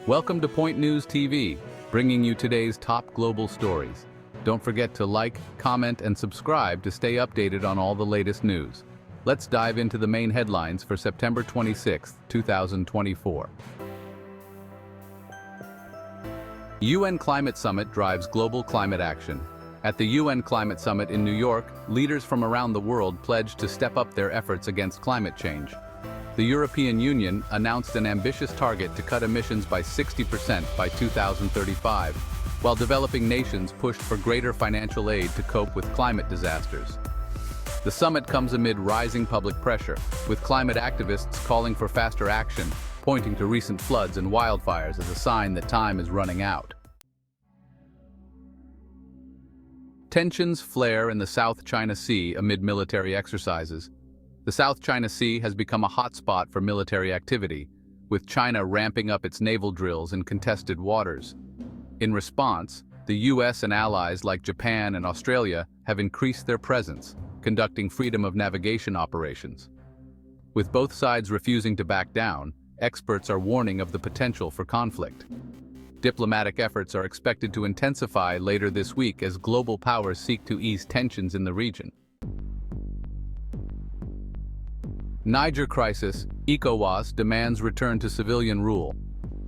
Welcome to Point News TV, bringing you today's top global stories. Don't forget to like, comment, and subscribe to stay updated on all the latest news. Let's dive into the main headlines for September 26, 2024. UN Climate Summit drives global climate action. At the UN Climate Summit in New York, leaders from around the world pledged to step up their efforts against climate change. The European Union announced an ambitious target to cut emissions by 60% by 2035, while developing nations pushed for greater financial aid to cope with climate disasters. The summit comes amid rising public pressure, with climate activists calling for faster action, pointing to recent floods and wildfires as a sign that time is running out. Tensions flare in the South China Sea amid military exercises. The South China Sea has become a hotspot for military activity, with China ramping up its naval drills in contested waters. In response, the US and allies like Japan and Australia have increased their presence, conducting freedom of navigation operations. With both sides refusing to back down, experts are warning of the potential for conflict. Diplomatic efforts are expected to intensify later this week as global powers seek to ease tensions in the region. Niger crisis, ECOWAS demands return to civilian rule.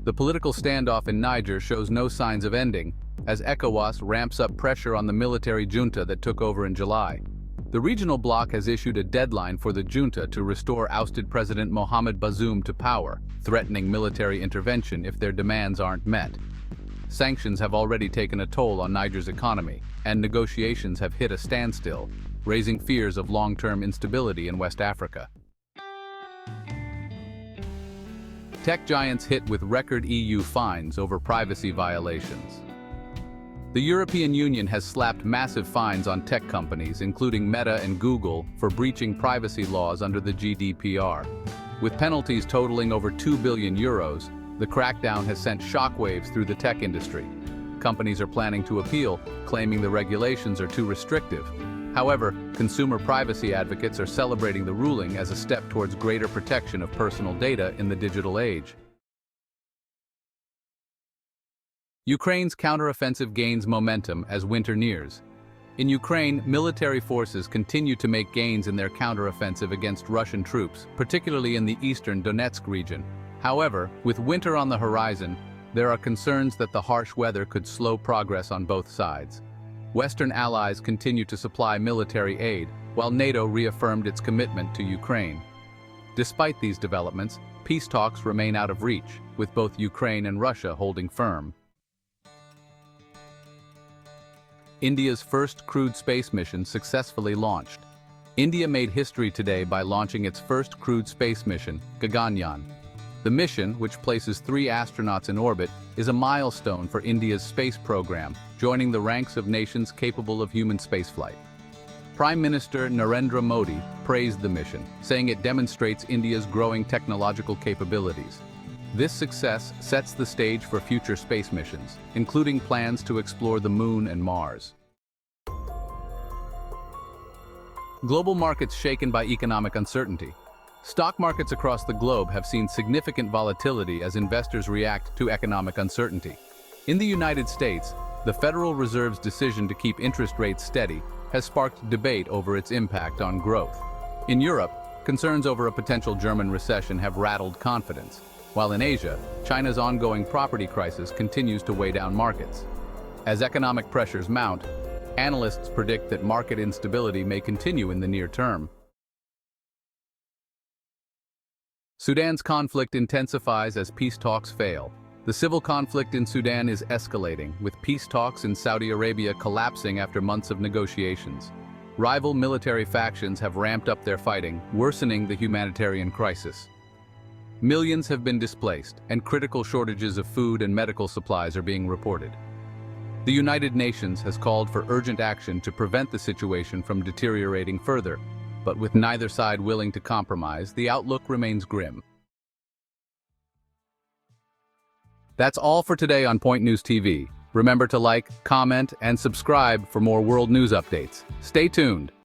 The political standoff in Niger shows no signs of ending, as ECOWAS ramps up pressure on the military junta that took over in July. The regional bloc has issued a deadline for the junta to restore ousted President Mohamed Bazoum to power, threatening military intervention if their demands aren't met. Sanctions have already taken a toll on Niger's economy, and negotiations have hit a standstill, raising fears of long-term instability in West Africa. Tech giants hit with record EU fines over privacy violations. The European Union has slapped massive fines on tech companies, including Meta and Google, for breaching privacy laws under the GDPR. With penalties totaling over €2 billion, the crackdown has sent shockwaves through the tech industry. Companies are planning to appeal, claiming the regulations are too restrictive. However, consumer privacy advocates are celebrating the ruling as a step towards greater protection of personal data in the digital age. Ukraine's counteroffensive gains momentum as winter nears. In Ukraine, military forces continue to make gains in their counteroffensive against Russian troops, particularly in the eastern Donetsk region. However, with winter on the horizon, there are concerns that the harsh weather could slow progress on both sides. Western allies continue to supply military aid, while NATO reaffirmed its commitment to Ukraine. Despite these developments, peace talks remain out of reach, with both Ukraine and Russia holding firm. India's first crewed space mission successfully launched. India made history today by launching its first crewed space mission, Gaganyaan. The mission, which places 3 astronauts in orbit, is a milestone for India's space program, joining the ranks of nations capable of human spaceflight. Prime Minister Narendra Modi praised the mission, saying it demonstrates India's growing technological capabilities. This success sets the stage for future space missions, including plans to explore the Moon and Mars. Global markets shaken by economic uncertainty. Stock markets across the globe have seen significant volatility as investors react to economic uncertainty. In the United States, the Federal Reserve's decision to keep interest rates steady has sparked debate over its impact on growth. In Europe, concerns over a potential German recession have rattled confidence, while in Asia, China's ongoing property crisis continues to weigh down markets. As economic pressures mount, analysts predict that market instability may continue in the near term. Sudan's conflict intensifies as peace talks fail. The civil conflict in Sudan is escalating, with peace talks in Saudi Arabia collapsing after months of negotiations. Rival military factions have ramped up their fighting, worsening the humanitarian crisis. Millions have been displaced, and critical shortages of food and medical supplies are being reported. The United Nations has called for urgent action to prevent the situation from deteriorating further, but with neither side willing to compromise, the outlook remains grim. That's all for today on Point News TV. Remember to like, comment, and subscribe for more world news updates. Stay tuned.